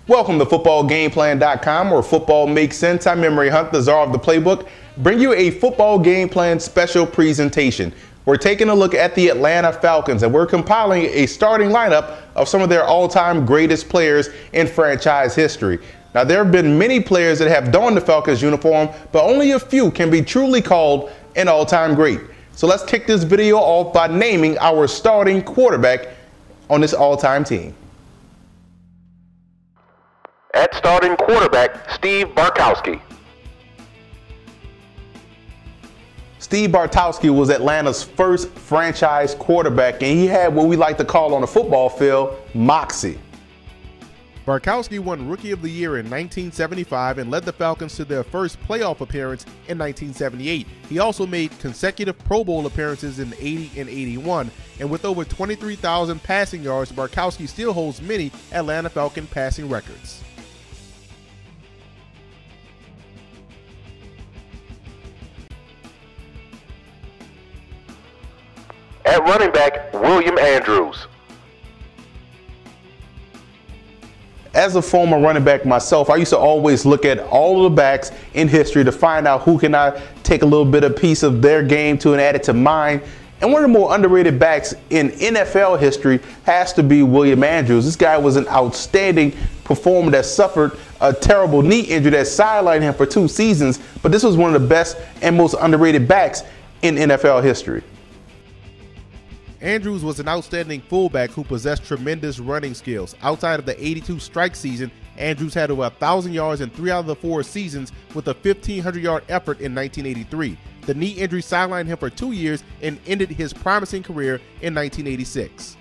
Welcome to footballgameplan.com, where football makes sense. I'm Emory Hunt, the czar of the playbook, bring you a football game plan special presentation. We're taking a look at the Atlanta Falcons, and we're compiling a starting lineup of some of their all-time greatest players in franchise history. Now, there have been many players that have donned the Falcons uniform, but only a few can be truly called an all-time great. So let's kick this video off by naming our starting quarterback on this all-time team. At starting quarterback, Steve Bartkowski. Steve Bartkowski was Atlanta's first franchise quarterback, and he had what we like to call on the football field, moxie. Bartkowski won Rookie of the Year in 1975 and led the Falcons to their first playoff appearance in 1978. He also made consecutive Pro Bowl appearances in 80 and 81, and with over 23,000 passing yards, Bartkowski still holds many Atlanta Falcon passing records. At running back, William Andrews. As a former running back myself, I used to always look at all of the backs in history to find out who can I take a little bit of piece of their game to and add it to mine. And one of the more underrated backs in NFL history has to be William Andrews. This guy was an outstanding performer that suffered a terrible knee injury that sidelined him for 2 seasons, but this was one of the best and most underrated backs in NFL history. Andrews was an outstanding fullback who possessed tremendous running skills. Outside of the 82 strike season, Andrews had over 1,000 yards in 3 out of the 4 seasons with a 1,500-yard effort in 1983. The knee injury sidelined him for 2 years and ended his promising career in 1986.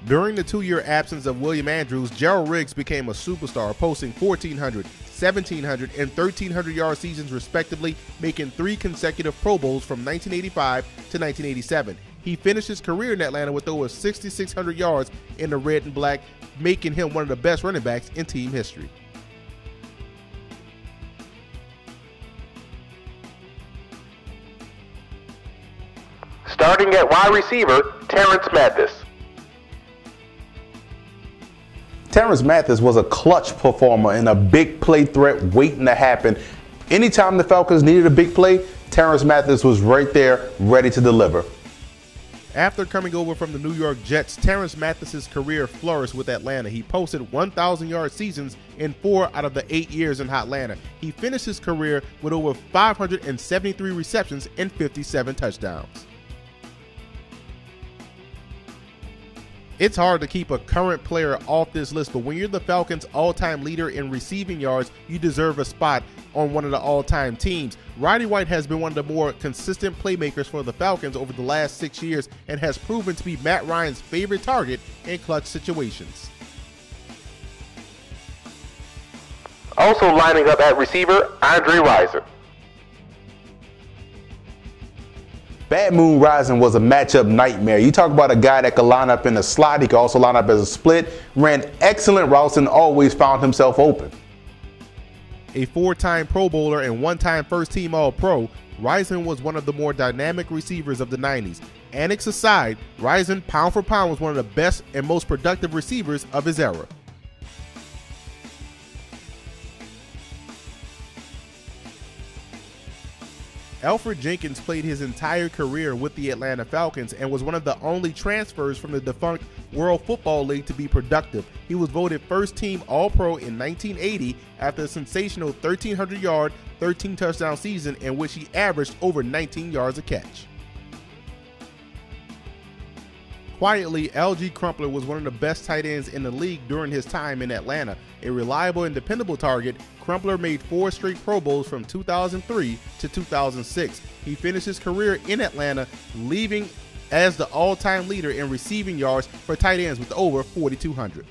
During the 2-year absence of William Andrews, Gerald Riggs became a superstar, posting 1,400, 1,700, and 1,300-yard seasons respectively, making 3 consecutive Pro Bowls from 1985 to 1987. He finished his career in Atlanta with over 6,600 yards in the red and black, making him one of the best running backs in team history. Starting at wide receiver, Terrence Mathis. Terrence Mathis was a clutch performer and a big play threat waiting to happen. Anytime the Falcons needed a big play, Terrence Mathis was right there ready to deliver. After coming over from the New York Jets, Terrence Mathis's career flourished with Atlanta. He posted 1,000-yard seasons in 4 out of the 8 years in Atlanta. He finished his career with over 573 receptions and 57 touchdowns. It's hard to keep a current player off this list, but when you're the Falcons' all-time leader in receiving yards, you deserve a spot on one of the all-time teams. Roddy White has been one of the more consistent playmakers for the Falcons over the last 6 years and has proven to be Matt Ryan's favorite target in clutch situations. Also lining up at receiver, Andre Rison. Bad Moon Rising was a matchup nightmare. You talk about a guy that could line up in a slot, he could also line up as a split, ran excellent routes, and always found himself open. A 4-time Pro Bowler and 1-time first-team All-Pro, Rison was one of the more dynamic receivers of the 90s. Antics aside, Rison, pound for pound, was one of the best and most productive receivers of his era. Alfred Jenkins played his entire career with the Atlanta Falcons and was one of the only transfers from the defunct World Football League to be productive. He was voted first-team All-Pro in 1980 after a sensational 1,300-yard, 13-touchdown season in which he averaged over 19 yards a catch. Quietly, Alge Crumpler was one of the best tight ends in the league during his time in Atlanta. A reliable and dependable target, Crumpler made 4 straight Pro Bowls from 2003 to 2006. He finished his career in Atlanta, leaving as the all-time leader in receiving yards for tight ends with over 4,200.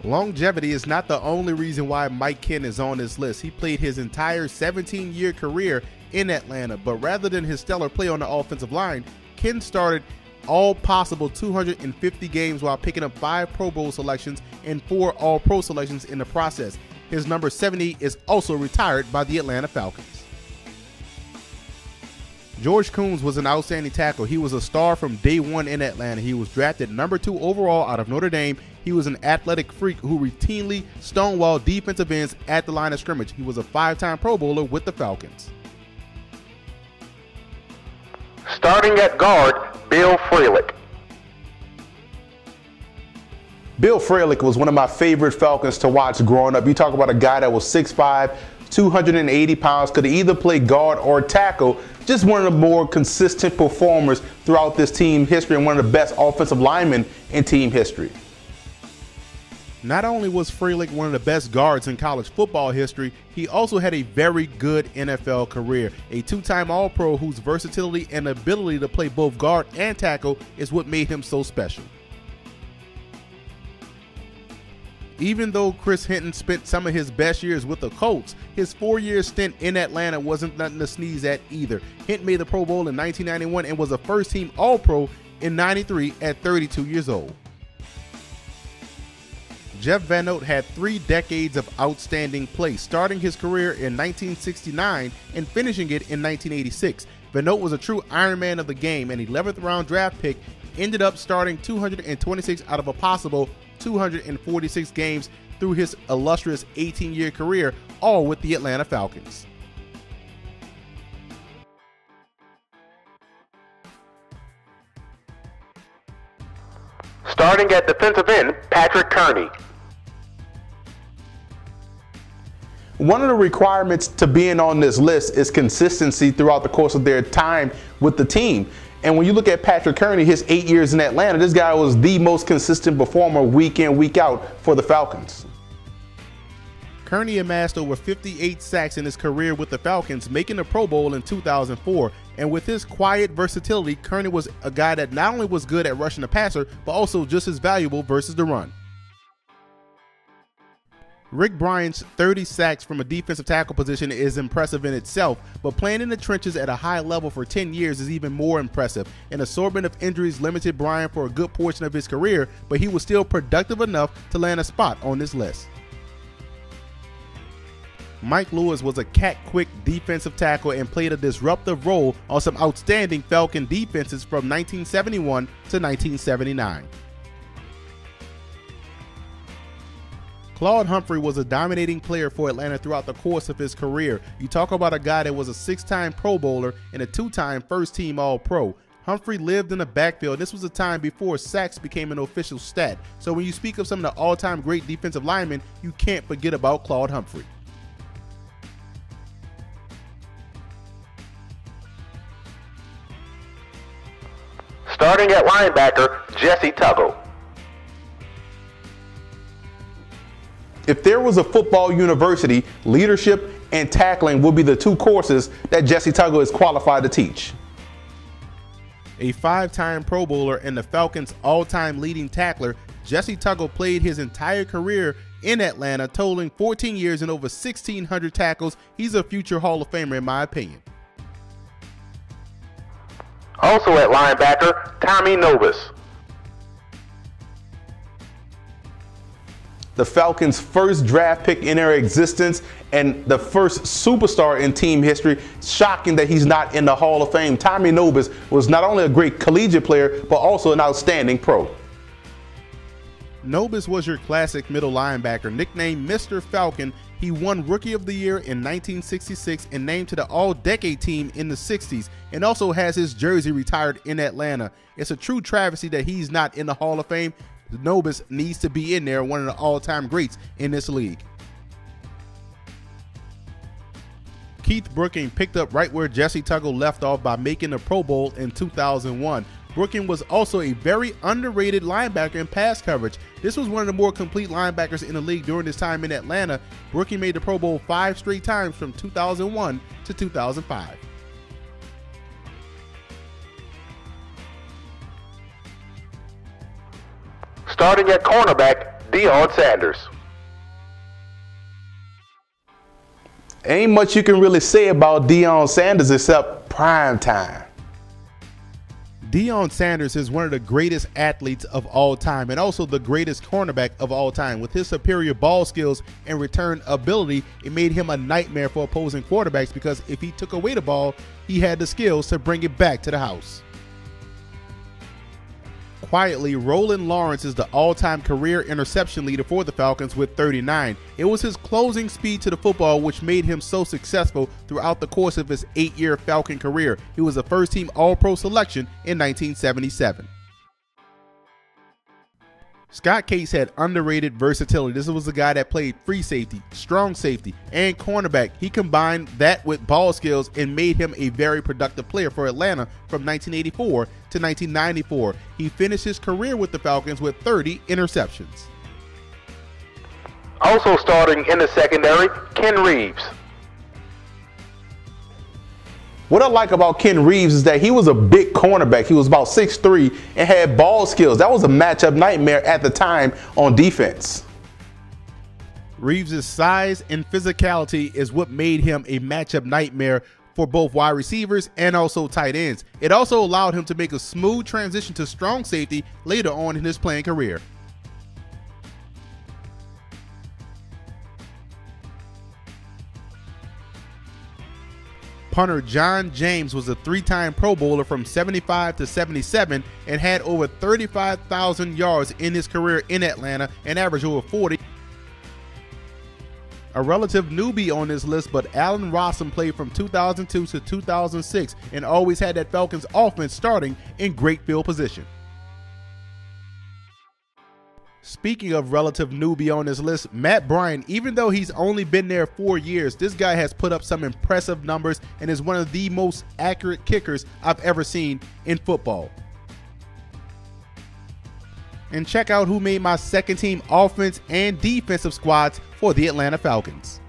Longevity is not the only reason why Mike Ken is on this list. He played his entire 17-year career in Atlanta, but rather than his stellar play on the offensive line, Ken started all possible 250 games while picking up 5 Pro Bowl selections and 4 All-Pro selections in the process. His number 70 is also retired by the Atlanta Falcons. George Coons was an outstanding tackle. He was a star from day one in Atlanta. He was drafted number 2 overall out of Notre Dame. He was an athletic freak who routinely stonewalled defensive ends at the line of scrimmage. He was a 5-time Pro Bowler with the Falcons. Starting at guard, Bill Frelick. Bill Frelick was one of my favorite Falcons to watch growing up. You talk about a guy that was 6'5", 280 pounds, could either play guard or tackle. Just one of the more consistent performers throughout this team history and one of the best offensive linemen in team history. Not only was Frelick one of the best guards in college football history, he also had a very good NFL career. A 2-time All-Pro whose versatility and ability to play both guard and tackle is what made him so special. Even though Chris Hinton spent some of his best years with the Colts, his 4-year stint in Atlanta wasn't nothing to sneeze at either. Hinton made the Pro Bowl in 1991 and was a first-team All-Pro in '93 at 32 years old. Jeff Van Note had 3 decades of outstanding play, starting his career in 1969 and finishing it in 1986. Van Note was a true Iron Man of the game, and 11th round draft pick, ended up starting 226 out of a possible 246 games through his illustrious 18-year career, all with the Atlanta Falcons. Starting at defensive end, Patrick Kearney. One of the requirements to being on this list is consistency throughout the course of their time with the team. And when you look at Patrick Kearney, his 8 years in Atlanta, this guy was the most consistent performer week in, week out for the Falcons. Kearney amassed over 58 sacks in his career with the Falcons, making the Pro Bowl in 2004. And with his quiet versatility, Kearney was a guy that not only was good at rushing the passer, but also just as valuable versus the run. Rick Bryant's 30 sacks from a defensive tackle position is impressive in itself, but playing in the trenches at a high level for 10 years is even more impressive. An assortment of injuries limited Bryant for a good portion of his career, but he was still productive enough to land a spot on this list. Mike Lewis was a cat-quick defensive tackle and played a disruptive role on some outstanding Falcon defenses from 1971 to 1979. Claude Humphrey was a dominating player for Atlanta throughout the course of his career. You talk about a guy that was a 6-time Pro Bowler and a 2-time first-team All-Pro. Humphrey lived in the backfield. This was a time before sacks became an official stat. So when you speak of some of the all-time great defensive linemen, you can't forget about Claude Humphrey. Starting at linebacker, Jesse Tuggle. If there was a football university, leadership and tackling would be the 2 courses that Jesse Tuggle is qualified to teach. A 5-time Pro Bowler and the Falcons' all-time leading tackler, Jesse Tuggle played his entire career in Atlanta, totaling 14 years and over 1,600 tackles. He's a future Hall of Famer in my opinion. Also at linebacker, Tommy Nobis. The Falcons' first draft pick in their existence and the first superstar in team history. Shocking that he's not in the Hall of Fame. Tommy Nobis was not only a great collegiate player, but also an outstanding pro. Nobis was your classic middle linebacker, nicknamed Mr. Falcon. He won Rookie of the Year in 1966 and named to the All-Decade team in the 60s, and also has his jersey retired in Atlanta. It's a true travesty that he's not in the Hall of Fame. Nobis needs to be in there, one of the all-time greats in this league. Keith Brooking picked up right where Jesse Tuggle left off by making the Pro Bowl in 2001. Brooking was also a very underrated linebacker in pass coverage. This was one of the more complete linebackers in the league during his time in Atlanta. Brooking made the Pro Bowl 5 straight times from 2001 to 2005. Starting at cornerback, Deion Sanders. Ain't much you can really say about Deion Sanders except prime time. Deion Sanders is one of the greatest athletes of all time and also the greatest cornerback of all time. With his superior ball skills and return ability, it made him a nightmare for opposing quarterbacks because if he took away the ball, he had the skills to bring it back to the house. Quietly, Roland Lawrence is the all-time career interception leader for the Falcons with 39. It was his closing speed to the football which made him so successful throughout the course of his 8-year Falcon career. He was a first-team All-Pro selection in 1977. Scott Case had underrated versatility. This was a guy that played free safety, strong safety, and cornerback. He combined that with ball skills and made him a very productive player for Atlanta from 1984 to 1994. He finished his career with the Falcons with 30 interceptions. Also starting in the secondary, Ken Reeves. What I like about Ken Reeves is that he was a big cornerback. He was about 6'3" and had ball skills. That was a matchup nightmare at the time on defense. Reeves' size and physicality is what made him a matchup nightmare for both wide receivers and also tight ends. It also allowed him to make a smooth transition to strong safety later on in his playing career. Punter John James was a 3-time Pro Bowler from 75 to 77 and had over 35,000 yards in his career in Atlanta and averaged over 40. A relative newbie on this list, but Allen Rossum played from 2002 to 2006 and always had that Falcons offense starting in great field position. Speaking of relative newbie on this list, Matt Bryant, even though he's only been there 4 years, this guy has put up some impressive numbers and is one of the most accurate kickers I've ever seen in football. And check out who made my second team offense and defensive squads for the Atlanta Falcons.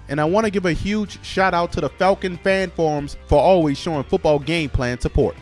And I want to give a huge shout out to the Falcon fan forums for always showing football game plan support.